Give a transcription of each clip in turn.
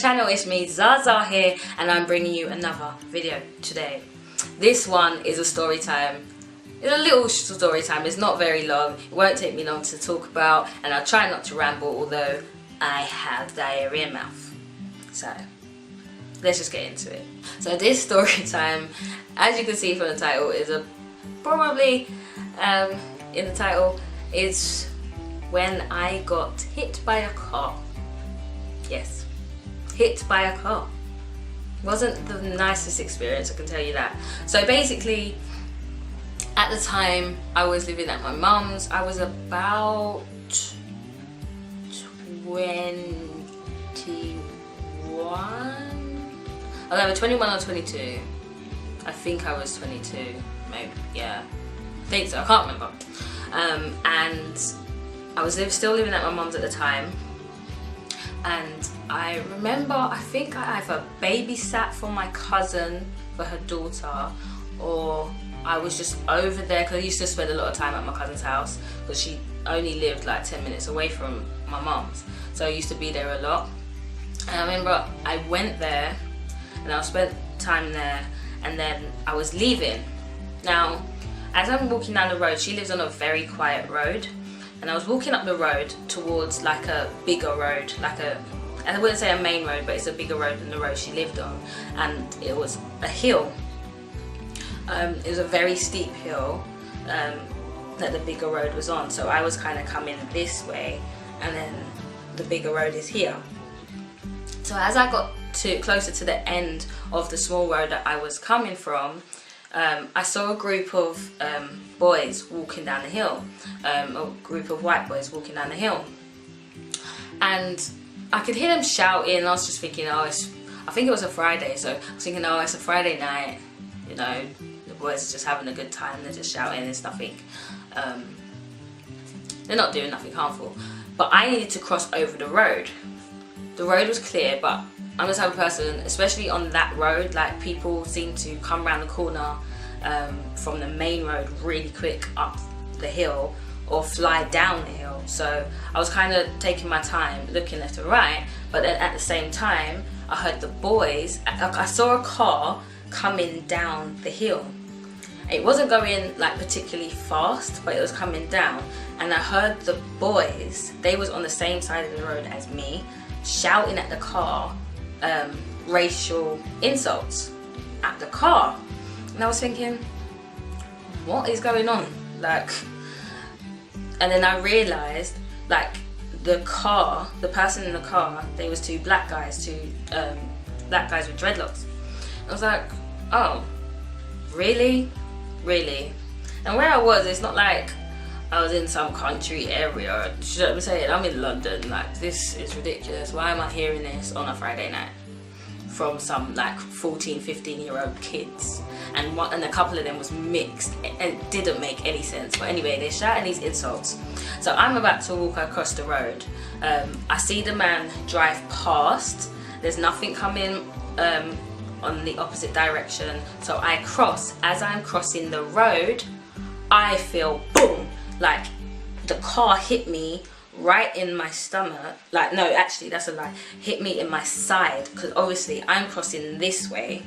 channel, it's me ZahZah here, and I'm bringing you another video today. This one is a story time. It's a little story time, it's not very long, it won't take me long to talk about, and I'll try not to ramble, although I have diarrhea mouth. So let's just get into it. So this story time, as you can see from the title, is probably in the title is when I got hit by a car. Yes, hit by a car. Wasn't the nicest experience, I can tell you that. So basically, at the time I was living at my mum's. I was about 21. I was either 21 or 22. I think I was 22, maybe, yeah. I think so, I can't remember. And I was still living at my mum's at the time. And I remember, I think I either babysat for my cousin for her daughter, or I was just over there because I used to spend a lot of time at my cousin's house because she only lived like 10 minutes away from my mum's. So I used to be there a lot. And I remember I went there and I spent time there, and then I was leaving. Now, as I'm walking down the road, she lives on a very quiet road, and I was walking up the road towards like a bigger road, I wouldn't say a main road, but it's a bigger road than the road she lived on, and it was a hill. It was a very steep hill that the bigger road was on, so I was kind of coming this way, and then the bigger road is here. So as I got closer to the end of the small road that I was coming from, I saw a group of boys walking down the hill, a group of white boys walking down the hill, and I could hear them shouting. I was just thinking, oh, I think it was a Friday, so I was thinking, oh, it's a Friday night, you know, the boys are just having a good time, they're just shouting, it's nothing, they're not doing nothing harmful. But I needed to cross over the road. The road was clear, but I'm the type of person, especially on that road, like people seem to come around the corner from the main road really quick up the hill or fly down the hill. So I was kind of taking my time looking left and right, but then at the same time I heard the boys, I saw a car coming down the hill. It wasn't going like particularly fast, but it was coming down, and I heard the boys, they was on the same side of the road as me, shouting at the car racial insults at the car. And I was thinking, what is going on? Like, and then I realized, like, the person in the car, they was two black guys with dreadlocks. I was like, oh, really? And where I was, it's not like I was in some country area. You know what I'm saying? I'm in London. Like, this is ridiculous. Why am I hearing this on a Friday night from some like 14, 15-year-old kids? And a couple of them was mixed. It didn't make any sense. But anyway, they're shouting these insults. So I'm about to walk across the road. I see the man drive past. There's nothing coming on the opposite direction. So I cross. As I'm crossing the road, I feel boom, like the car hit me right in my stomach. Like, no, actually that's a lie, hit me in my side, because obviously I'm crossing this way.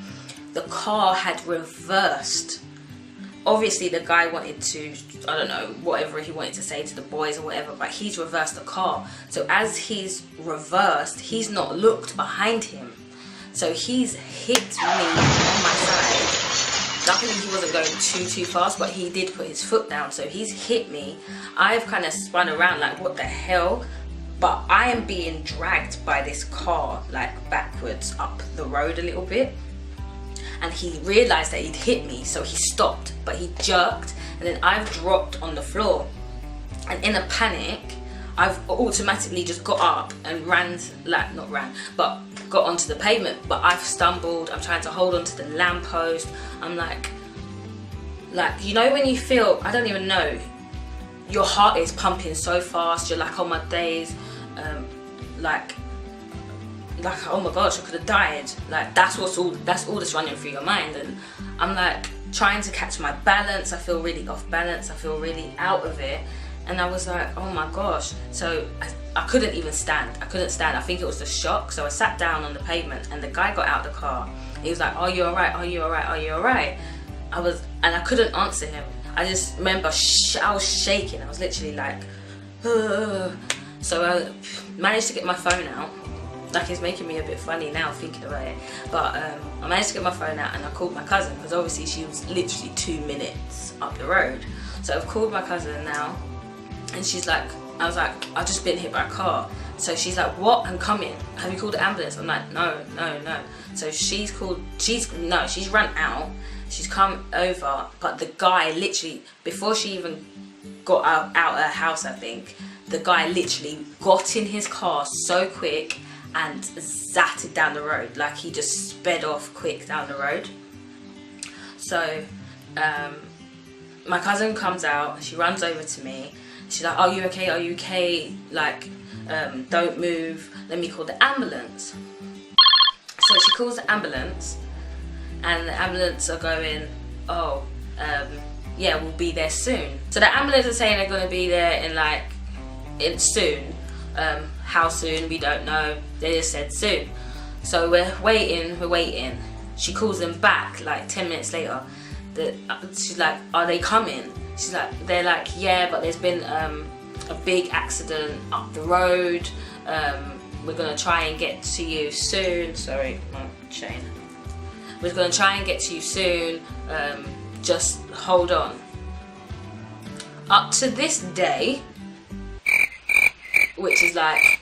The car had reversed. Obviously the guy wanted to, I don't know, whatever he wanted to say to the boys or whatever, but he's reversed the car. So as he's reversed, he's not looked behind him, so he's hit me on my side. Luckily he wasn't going too fast, but he did put his foot down, so he's hit me. I've kind of spun around like, what the hell? But I am being dragged by this car like backwards up the road a little bit, and he realized that he'd hit me, so he stopped, but he jerked, and then I've dropped on the floor. And in a panic, I've automatically just got up and got onto the pavement, but I've stumbled. I'm trying to hold onto the lamppost. I'm like, you know when you feel, I don't even know, your heart is pumping so fast, you're like, oh my days, like oh my gosh, I could have died. Like, that's all that's running through your mind. And I'm like trying to catch my balance. I feel really off balance, I feel really out of it, And I was like, oh my gosh. So I couldn't even stand. I couldn't stand. I think it was the shock. So I sat down on the pavement and the guy got out of the car. He was like, are you alright? Are you alright? Are you alright? And I couldn't answer him. I just remember I was shaking. I was literally like, ugh. So I managed to get my phone out. Like, it's making me a bit funny now thinking about it. But I managed to get my phone out and I called my cousin, because obviously she was literally 2 minutes up the road. So I've called my cousin now, and she's like, I was like, I've just been hit by a car. So she's like, what? I'm coming. Have you called the ambulance? I'm like, no. So she's run out. She's come over, but the guy literally, before she even got out her house, I think, the guy literally got in his car so quick and zatted down the road. Like, he just sped off quick down the road. So my cousin comes out, she runs over to me. She's like, are you okay? Are you okay? Like, don't move. Let me call the ambulance. So she calls the ambulance, and the ambulance are going, oh, yeah, we'll be there soon. So the ambulance is saying they're going to be there in soon. How soon, we don't know. They just said soon. So we're waiting. She calls them back like 10 minutes later. She's like, are they coming? She's like, they're like, yeah, but there's been a big accident up the road. We're gonna try and get to you soon. Sorry, my chain. We're gonna try and get to you soon. Just hold on. Up to this day, which is like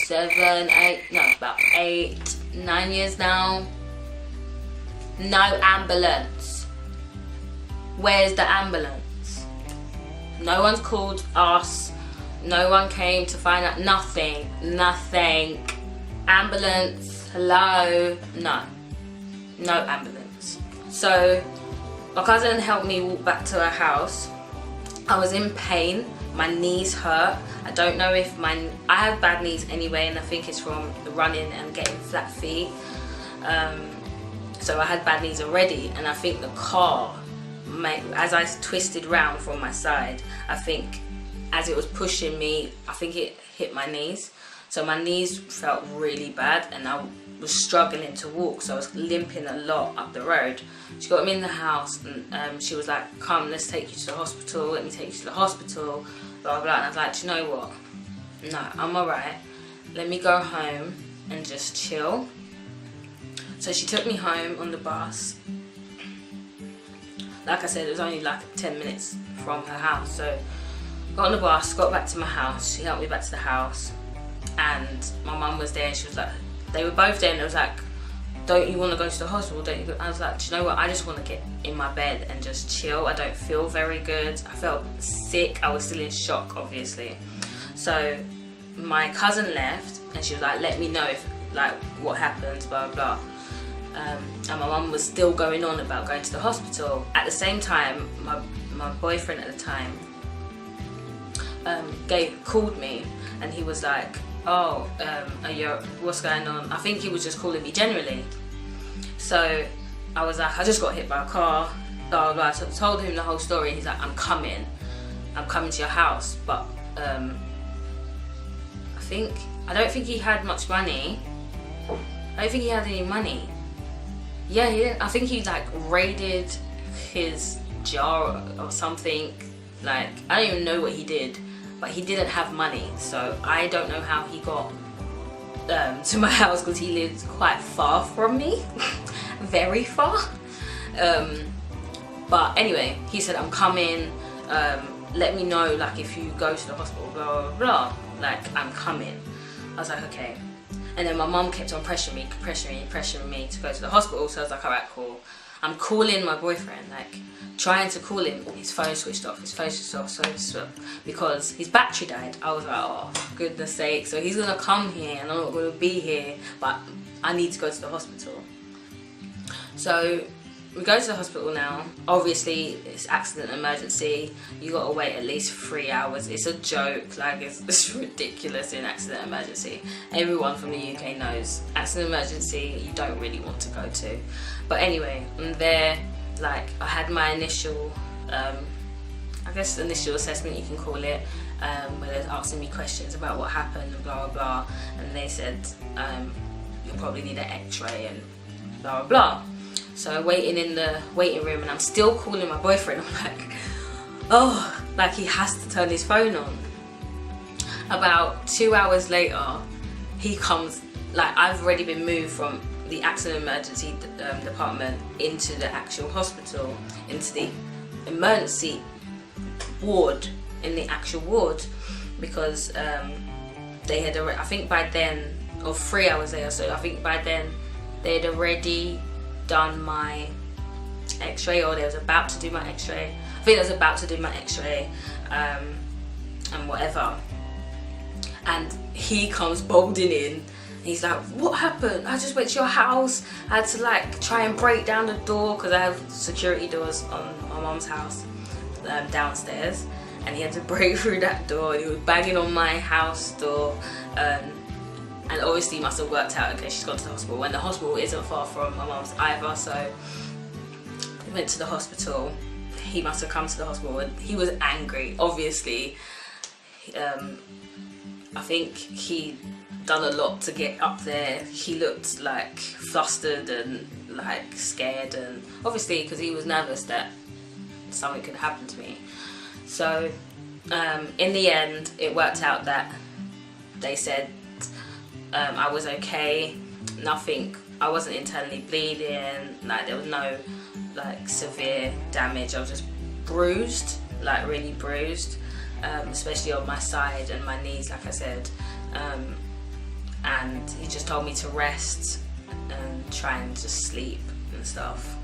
about 8, 9 years now, no ambulance. Where's the ambulance? No one's called us. No one came to find out. Nothing. Ambulance, hello? No ambulance. So my cousin helped me walk back to her house. I was in pain. My knees hurt. I don't know if I have bad knees anyway, and I think it's from running and getting flat feet. So I had bad knees already, and I think the car, as I twisted round from my side, I think as it was pushing me, I think it hit my knees. So my knees felt really bad, and I was struggling to walk, so I was limping a lot up the road. She got me in the house, and she was like, come, let's take you to the hospital, let me take you to the hospital, blah blah. And I was like, do you know what, no, I'm alright, let me go home and just chill. So she took me home on the bus. Like I said, it was only like 10 minutes from her house. So got on the bus, got back to my house, she helped me back to the house, and my mum was there, and she was like, they were both there, and it was like, don't you want to go to the hospital? Don't you? I was like, do you know what? I just want to get in my bed and just chill. I don't feel very good. I felt sick. I was still in shock, obviously. So my cousin left, and she was like, let me know if, like, what happens, blah blah. And my mum was still going on about going to the hospital. At the same time, my boyfriend at the time called me, and he was like, oh, what's going on? I think he was just calling me generally. So I was like, I just got hit by a car, blah blah. So I told him the whole story, and he's like, I'm coming to your house. But I don't think he had much money. I don't think he had any money. Yeah, he didn't. I think he like raided his jar or something. Like, I don't even know what he did, but he didn't have money. So I don't know how he got to my house, because he lives quite far from me. Very far. But anyway, he said, I'm coming, let me know, like, if you go to the hospital, blah blah blah, like, I'm coming. I was like, okay. And then my mum kept on pressuring me to go to the hospital. So I was like, alright, cool. I'm calling my boyfriend, like, trying to call him. His phone switched off, because his battery died. I was like, oh, for goodness sake. So he's gonna come here, and I'm not gonna be here, but I need to go to the hospital. So we go to the hospital now. Obviously, it's accident emergency. You gotta wait at least 3 hours. It's a joke, like, it's ridiculous in accident emergency. Everyone from the UK knows accident emergency you don't really want to go to. But anyway, I'm there. Like, I had my initial I guess initial assessment you can call it, where they're asking me questions about what happened and blah blah blah, and they said you'll probably need an x-ray and blah blah blah. So waiting in the waiting room, and I'm still calling my boyfriend. I'm like, oh, like he has to turn his phone on. About 2 hours later, he comes, like I've already been moved from the accident emergency department into the actual hospital, into the emergency ward, in the actual ward, because they had already, I think by then, or 3 hours later, so I think by then they had already done my x-ray, or they was about to do my x-ray. I think they was about to do my x-ray and whatever, and he comes bolting in. He's like, what happened? I just went to your house. I had to like try and break down the door, because I have security doors on my mum's house downstairs, and he had to break through that door. He was banging on my house door, and obviously he must have worked out, okay, she's gone to the hospital, and the hospital isn't far from my mum's either, so we went to the hospital. He must have come to the hospital, and he was angry, obviously. I think he done a lot to get up there. He looked like flustered and like scared, and obviously because he was nervous that something could happen to me. So in the end it worked out that they said I was okay, nothing, I wasn't internally bleeding, like there was no like severe damage. I was just bruised, like really bruised, especially on my side and my knees, like I said. And he just told me to rest and try and just sleep and stuff.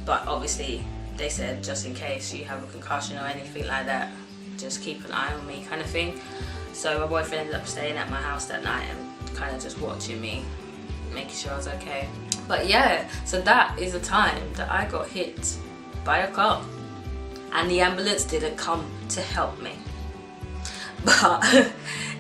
But obviously they said just in case you have a concussion or anything like that, just keep an eye on me, kind of thing. So my boyfriend ended up staying at my house that night and kind of just watching me, making sure I was okay. But yeah, so that is the time that I got hit by a car, and the ambulance didn't come to help me. But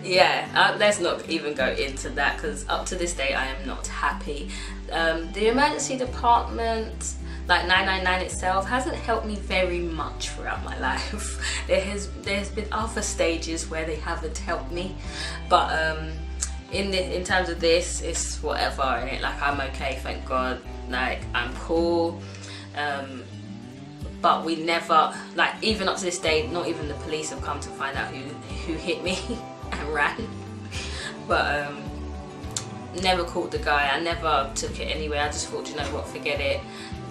yeah, let's not even go into that, because up to this day I am not happy. The emergency department, like 999 itself, hasn't helped me very much throughout my life. There's been other stages where they haven't helped me, but in terms of this, it's whatever, innit? Like I'm okay, thank God. Like I'm cool. But we never, like even up to this day, not even the police have come to find out who hit me and ran. But never caught the guy. I never took it anywhere. I just thought, you know what, forget it.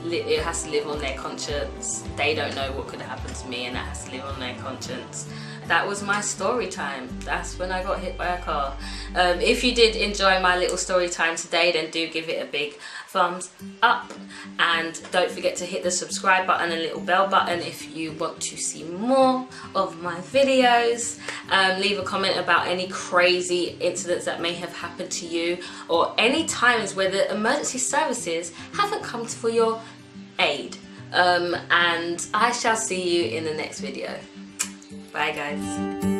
It has to live on their conscience. They don't know what could have happened to me, and that has to live on their conscience. That was my story time. That's when I got hit by a car. If you did enjoy my little story time today, then do give it a big thumbs up, and don't forget to hit the subscribe button and little bell button if you want to see more of my videos. Leave a comment about any crazy incidents that may have happened to you, or any times where the emergency services haven't come for your aid. And I shall see you in the next video. Bye guys.